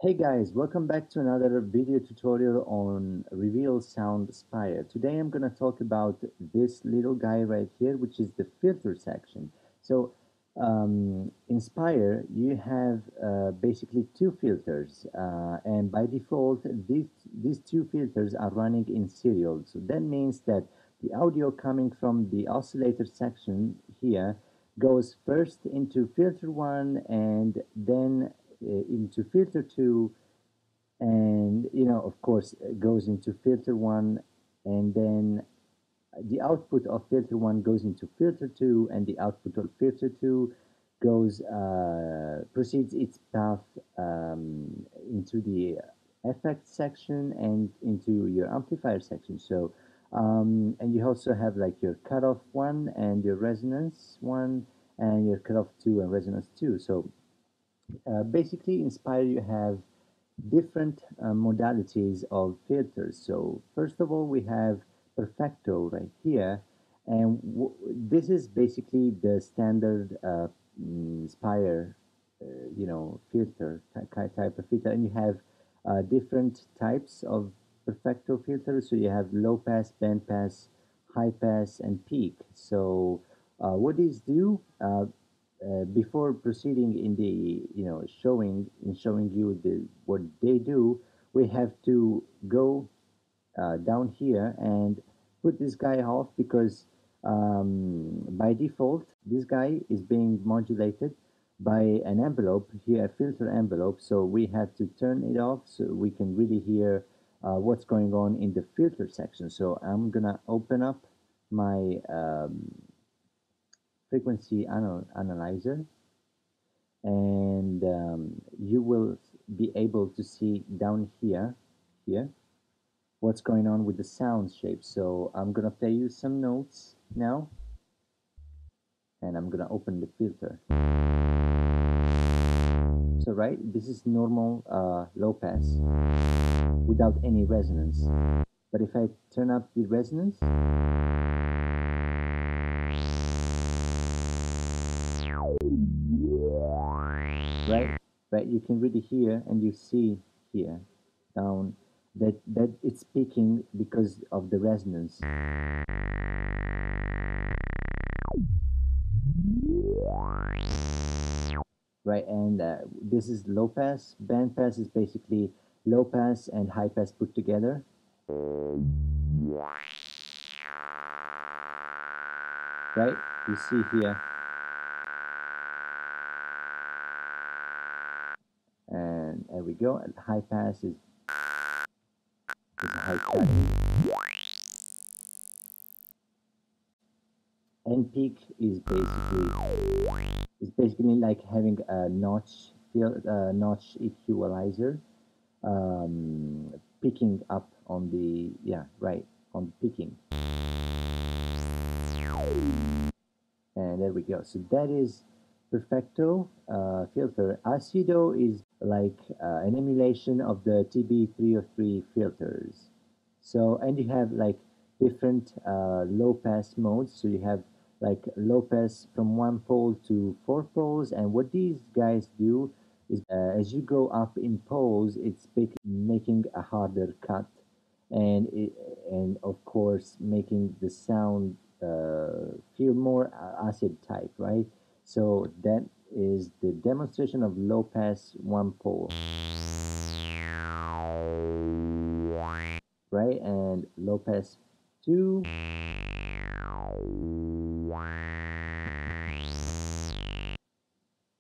Hey guys, welcome back to another video tutorial on Reveal Sound Spire. Today I'm going to talk about this little guy right here, which is the filter section. So in Spire, you have basically two filters, and by default, these two filters are running in serial. So that means that the audio coming from the oscillator section here goes first into filter 1 and then into filter 2, and of course goes into filter 1, and then the output of filter 1 goes into filter 2, and the output of filter 2 goes proceeds its path into the effect section and into your amplifier section. So and you also have like your cutoff 1 and your resonance 1 and your cutoff 2 and resonance 2. So basically in Spire you have different modalities of filters. So first of all we have Perfecto right here, and this is basically the standard Spire filter type of filter, and you have different types of Perfecto filters. So you have low pass, band pass, high pass, and peak. So what these do, before proceeding in the showing you what they do, we have to go down here and put this guy off, because by default this guy is being modulated by an envelope here, a filter envelope. So we have to turn it off so we can really hear what's going on in the filter section. So I'm gonna open up my frequency analyzer, and you will be able to see down here what's going on with the sound shape. So I'm gonna play you some notes now, and I'm gonna open the filter. So right, this is normal low pass without any resonance. But if I turn up the resonance, right, right, you can really hear, and you see here down that it's peaking because of the resonance. Right, and this is low pass. Band pass is basically low pass and high pass put together. Right, you see here, and there we go. And high pass is a high cutting, and peak is basically like having a notch equalizer, picking up on the, yeah, right, on the picking. And there we go. So that is Perfecto filter. Acido is like an emulation of the TB303 filters. So, and you have like different low pass modes. So you have like low pass from one pole to four poles. And what these guys do is, as you go up in poles, it's making a harder cut, and and of course making the sound feel more acid type, right? So that is the demonstration of low pass one pole, right? And low pass two,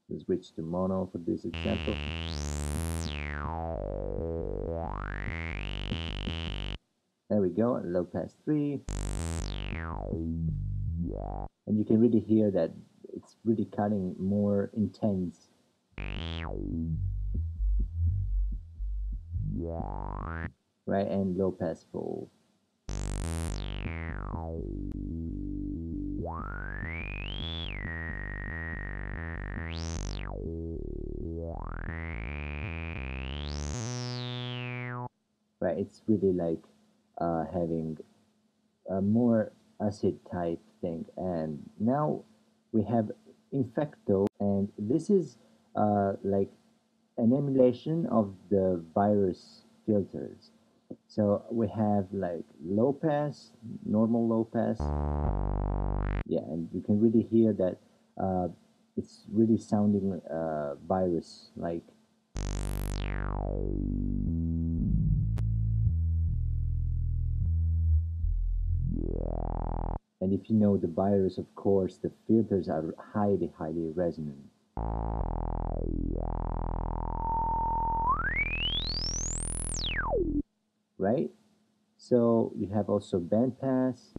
let's switch to mono for this example. There we go, low pass three, and you can really hear that it's really cutting more intense. Right, and low pass four. Right, it's really like having a more acid type thing. And now we have Infecto, and this is like an emulation of the virus filters. So we have like low pass, normal low pass. Yeah, and you can really hear that it's really sounding virus like. And if you know the virus, of course, the filters are highly, highly resonant. Right? So you have also bandpass,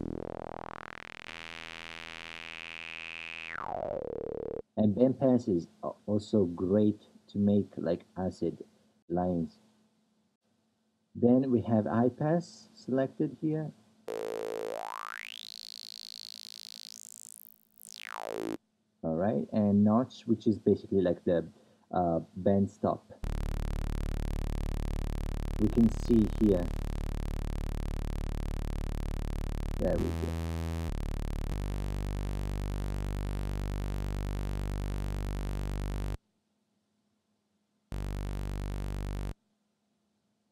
and bandpass is also great to make like acid lines. Then we have high pass selected here. All right, and notch, which is basically like the band stop. We can see here. There we go.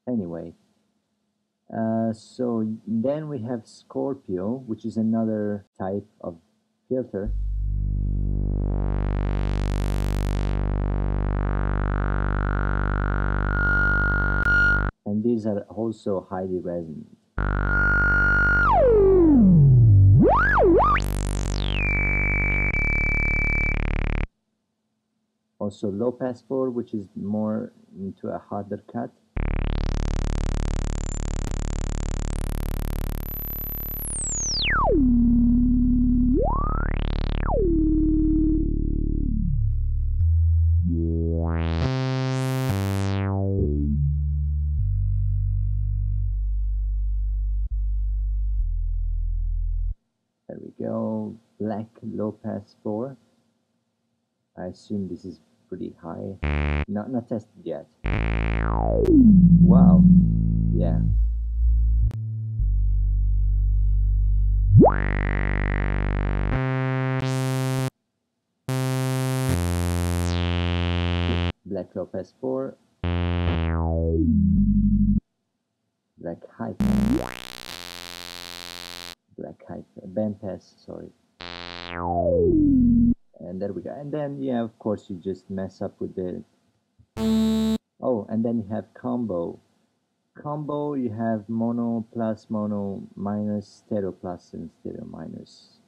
Anyway, so then we have Scorpio, which is another type of filter. And these are also highly resonant. Also low pass 4, which is more into a harder cut. There we go. Black low pass 4. I assume this is pretty high. Not tested yet. Wow. Yeah. Black low pass 4. Black high pass. Black high band pass, sorry. And there we go. And then yeah, of course you just mess up with the. Oh, and then you have combo. Combo, you have mono plus, mono minus, stereo plus, and stereo minus.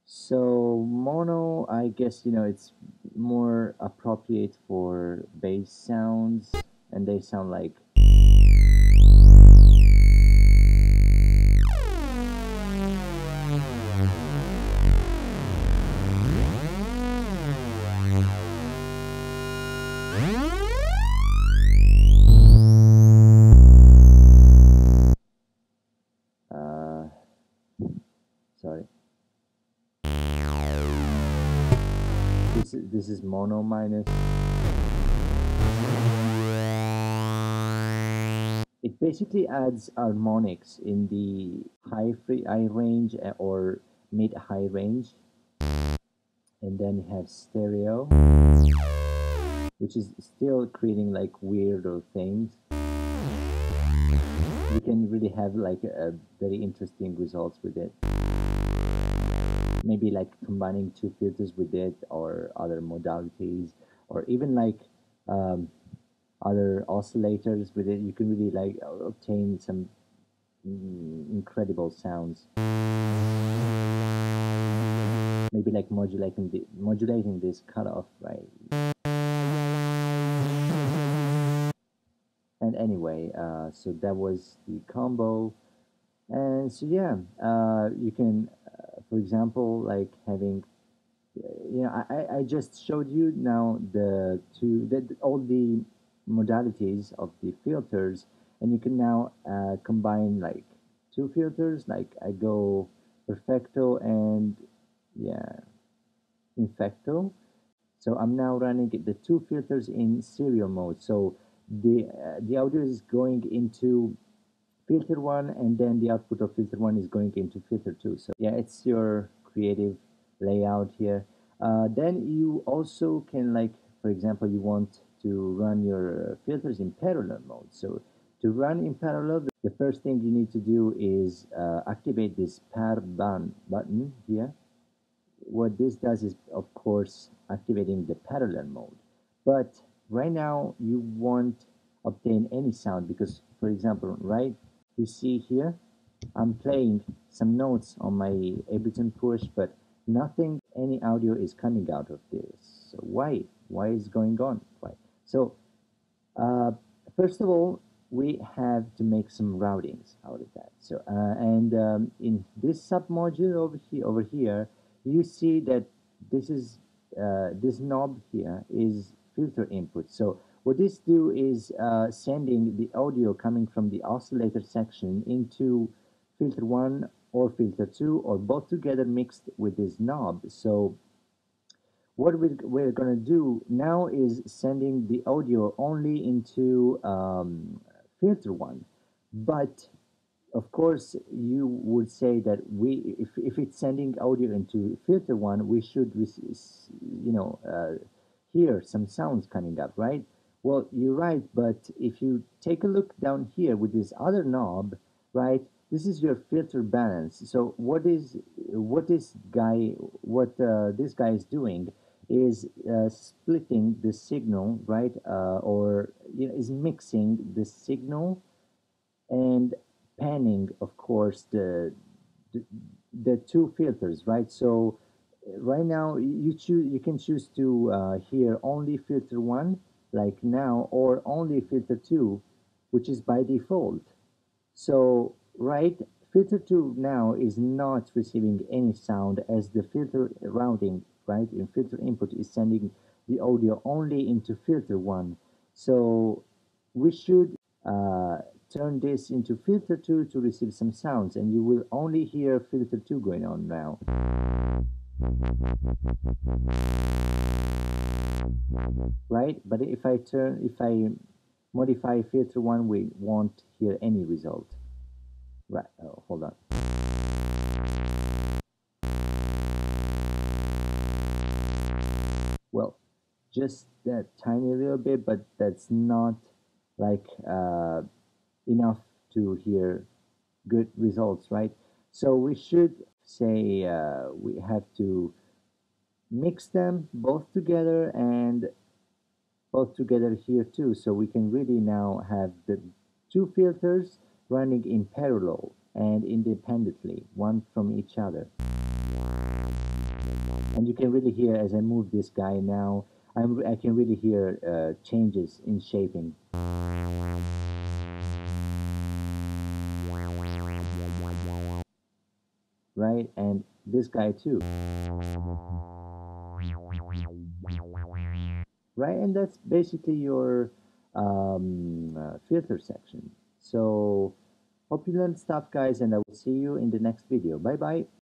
So mono, I guess, it's more appropriate for bass sounds, and they sound like. Sorry. This is mono minus. It basically adds harmonics in the high range or mid high range, and then you have stereo, which is still creating like weirder things. You can really have like a very interesting results with it. Maybe like combining two filters with it, or other modalities, or even like other oscillators with it. You can really like obtain some incredible sounds. Maybe like modulating this cutoff, right? And anyway, so that was the combo. And so yeah, you can, for example, like having, I just showed you now all the modalities of the filters, and you can now combine like two filters, like I go perfecto and yeah, infecto. So I'm now running the two filters in serial mode. So the audio is going into filter one, and then the output of filter one is going into filter two. So yeah, it's your creative layout here. Then you also can, like, for example, you want to run your filters in parallel mode. So to run in parallel, the first thing you need to do is activate this pair button here. What this does is, of course, activating the parallel mode. But right now, you won't obtain any sound because, for example, right, you see here, I'm playing some notes on my Ableton push, but nothing, any audio is coming out of this. So why? Why is going on? Why? So uh, first of all, we have to make some routings out of that. So and in this submodule over here, you see that this is this knob here is filter input. So what this do is sending the audio coming from the oscillator section into filter 1 or filter 2 or both together mixed with this knob. So what we're going to do now is sending the audio only into filter 1, but of course you would say that if it's sending audio into filter 1, we should you know hear some sounds coming up, right? Well, you're right, but if you take a look down here with this other knob, right, this is your filter balance. So what this guy is doing is splitting the signal, right, or is mixing the signal and panning, of course, the, the two filters, right? So right now you can choose to hear only filter 1 like now, or only filter 2, which is by default. So right, filter 2 now is not receiving any sound as the filter routing, right, in filter input is sending the audio only into filter 1. So we should uh, turn this into filter 2 to receive some sounds, and you will only hear filter 2 going on now, right? But if I modify filter 1, we won't hear any result, right? Oh, hold on. Well, just that tiny little bit, but that's not like enough to hear good results, right? So we should say we have to mix them both together and both together here too, so we can really now have the two filters running in parallel and independently, one from each other. And you can really hear as I move this guy now, I can really hear changes in shaping. Right? And this guy too. Right? And that's basically your filter section. So, hope you learned stuff, guys, and I will see you in the next video. Bye bye.